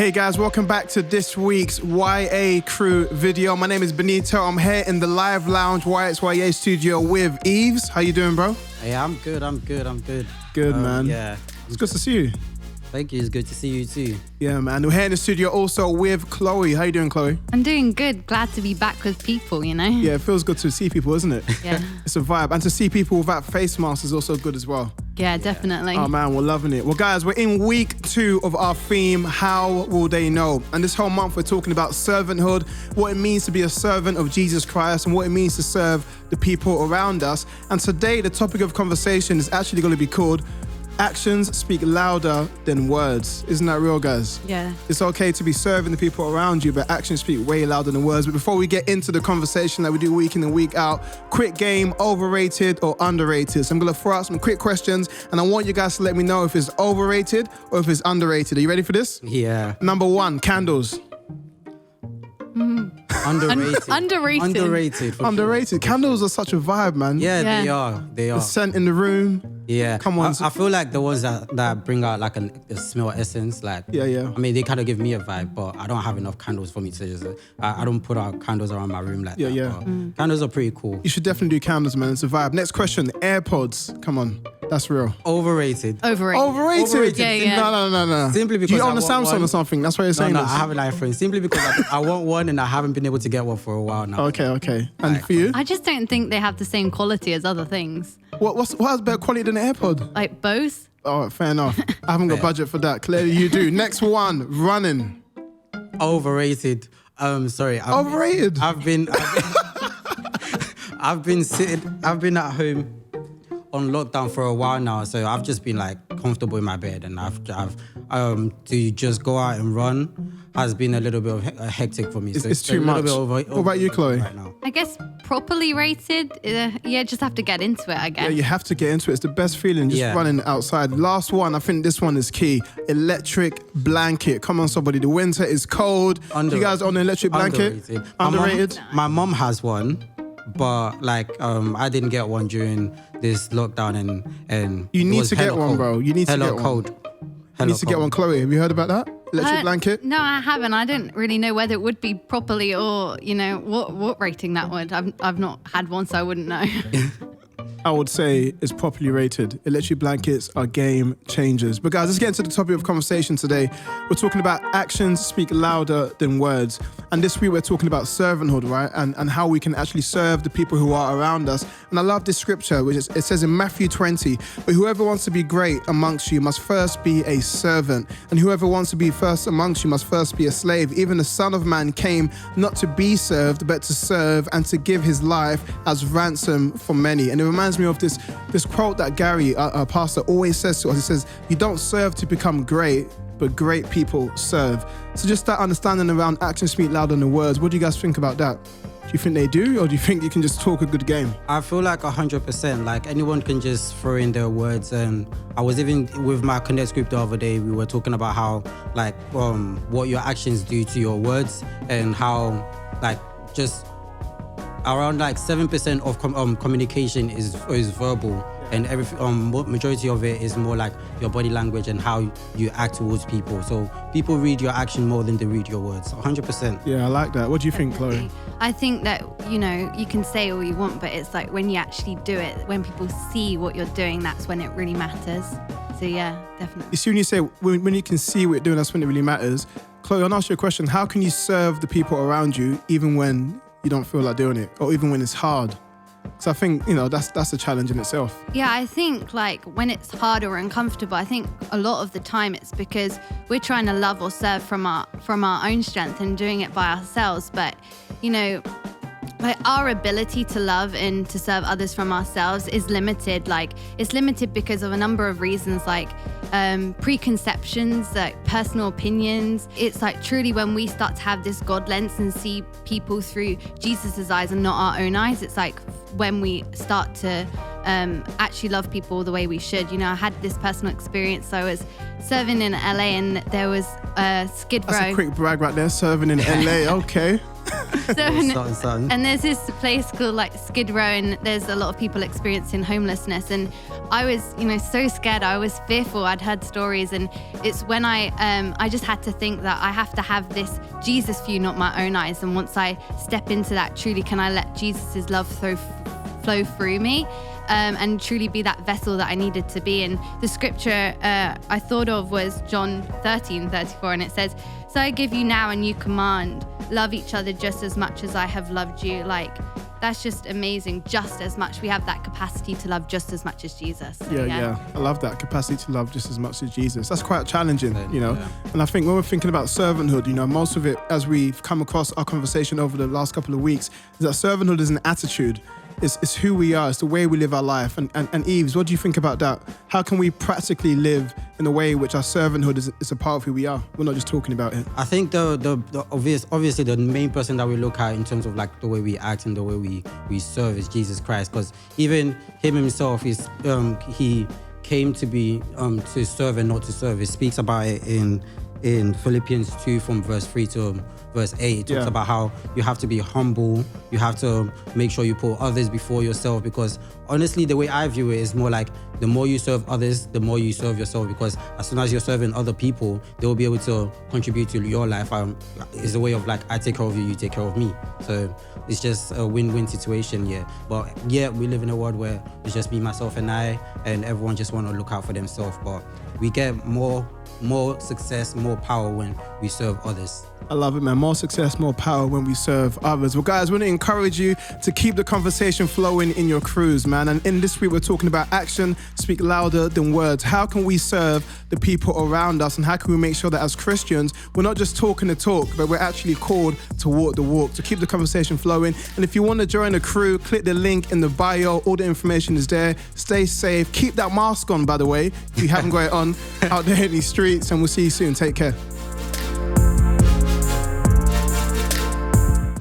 Hey guys, welcome back to this week's YA Crew video. My name is Benito. I'm here in the live lounge YXYA studio with Eves. How you doing, bro? Hey, I'm good. Good, man. Yeah. It's good to see you. Thank you. It's good to see you too. Yeah, man. We're here in the studio also with Chloe. How you doing, Chloe? I'm doing good. Glad to be back with people, you know? Yeah, it feels good to see people, isn't it? Yeah. It's a vibe. And to see people without face masks is also good as well. Yeah, definitely. Oh man, we're loving it. Well guys, we're in week 2 of our theme, How Will They Know? And this whole month we're talking about servanthood, what it means to be a servant of Jesus Christ and what it means to serve the people around us. And today the topic of conversation is actually going to be called Actions Speak Louder Than Words. Isn't that real, guys? Yeah. It's okay to be serving the people around you, but actions speak way louder than words. But before we get into the conversation that we do week in and week out, quick game, overrated or underrated. So I'm going to throw out some quick questions and I want you guys to let me know if it's overrated or if it's underrated. Are you ready for this? Yeah. Number 1, candles. Underrated. Underrated. Underrated. Candles are such a vibe, man. Yeah, Yeah. they are. The scent in the room. Yeah. Come on. I feel like the ones that bring out like a smell essence, like Yeah. I mean, they kind of give me a vibe, but I don't have enough candles for me to just. I don't put out candles around my room like that. Yeah. But candles are pretty cool. You should definitely do candles, man. It's a vibe. Next question. AirPods. Come on. That's real. Overrated. Overrated? Yeah. No. Simply Do because you I own a want Samsung one. or something? That's why you're saying No, this. I have an iPhone. Simply because I want one and I haven't been able to get one for a while now. Okay. And for you? I just don't think they have the same quality as other things. What has better quality than an AirPod? Like both. Oh, fair enough. I haven't got budget for that. Clearly you do. Next one, running. Overrated. Sorry. Overrated? I've been at home on lockdown for a while now, so I've just been like comfortable in my bed, and I've to just go out and run has been a little bit of hectic for me. It's too much. What about you, Chloe? Right now. I guess properly rated. Just have to get into it, I guess. Yeah, you have to get into it. It's the best feeling, just running outside. Last one, I think this one is key. Electric blanket. Come on, somebody. The winter is cold. You guys own an electric blanket? Underrated. My mom has one, but like I didn't get one during this lockdown, and You it need was to get hella one, cold. bro. You need to Hella get one. cold. You need to get one. Chloe, have you heard about that? Electric blanket? No, I haven't. I don't really know whether it would be properly or, what rating that would. I've not had one, so I wouldn't know. I would say it's properly rated. Electric blankets are game changers. But guys, let's get into the topic of conversation today. We're talking about actions speak louder than words. And this week we're talking about servanthood, right? And how we can actually serve the people who are around us. And I love this scripture, it says in Matthew 20, but whoever wants to be great amongst you must first be a servant. And whoever wants to be first amongst you must first be a slave. Even the Son of Man came not to be served, but to serve and to give his life as ransom for many. And it reminds me of this quote that Gary, our pastor, always says to us. He says, you don't serve to become great, but great people serve. So just that understanding around actions speak louder than words. What do you guys think about that? Do you think they do, or do you think you can just talk a good game? I feel like 100%. Like anyone can just throw in their words. And I was even with my Connect group the other day. We were talking about how like what your actions do to your words, and how like just around like 7% of communication is verbal, and majority of it is more like your body language and how you act towards people. So people read your action more than they read your words. 100%. Yeah, I like that. What do you think, Chloe? I think that, you can say all you want, but it's like when you actually do it, when people see what you're doing, that's when it really matters. So yeah, definitely. You see, when you say when you can see what you're doing, that's when it really matters. Chloe, I'll ask you a question. How can you serve the people around you even when you don't feel like doing it, or even when it's hard? So I think, that's a challenge in itself. Yeah, I think like when it's hard or uncomfortable, I think a lot of the time it's because we're trying to love or serve from our own strength and doing it by ourselves. But, like our ability to love and to serve others from ourselves is limited. Like it's limited because of a number of reasons, like preconceptions, like personal opinions. It's like truly when we start to have this God lens and see people through Jesus's eyes and not our own eyes, it's like when we start to actually love people the way we should. I had this personal experience. I was serving in LA and there was Skid Row. That's a quick brag right there, serving in LA. Okay. And there's this place called like Skid Row, and there's a lot of people experiencing homelessness. And I was, so scared. I was fearful. I'd heard stories, and it's when I just had to think that I have to have this Jesus view, not my own eyes. And once I step into that, truly, can I let Jesus's love flow through me? And truly be that vessel that I needed to be. And the scripture I thought of was John 13:34, and it says, "So I give you now a new command, love each other just as much as I have loved you." Like, that's just amazing. Just as much. We have that capacity to love just as much as Jesus. Yeah. I love that capacity to love just as much as Jesus. That's quite challenging, And I think when we're thinking about servanthood, most of it, as we've come across our conversation over the last couple of weeks, is that servanthood is an attitude. It's who we are. It's the way we live our life. And Eves, what do you think about that? How can we practically live in a way which our servanthood is a part of who we are? We're not just talking about it. I think the obviously the main person that we look at in terms of like the way we act and the way we serve is Jesus Christ. Because even him himself he came to be to serve and not to serve. He speaks about it in Philippians 2 from verse 3 to verse 8. It talks about how you have to be humble. You have to make sure you put others before yourself, because honestly, the way I view it is more like the more you serve others, the more you serve yourself, because as soon as you're serving other people, they will be able to contribute to your life. It's a way of like, I take care of you, you take care of me. So it's just a win-win situation, But we live in a world where it's just me, myself, and I, and everyone just want to look out for themselves. But we get more success, more power when we serve others. I love it, man. More success, more power when we serve others. Well, guys, we want to encourage you to keep the conversation flowing in your crews, man. And in this week, we're talking about action speak louder than words. How can we serve the people around us? And how can we make sure that as Christians, we're not just talking the talk, but we're actually called to walk the walk, to keep the conversation flowing. And if you want to join the crew, click the link in the bio. All the information is there. Stay safe. Keep that mask on, by the way, if you haven't got it on out there in these streets. And we'll see you soon. Take care.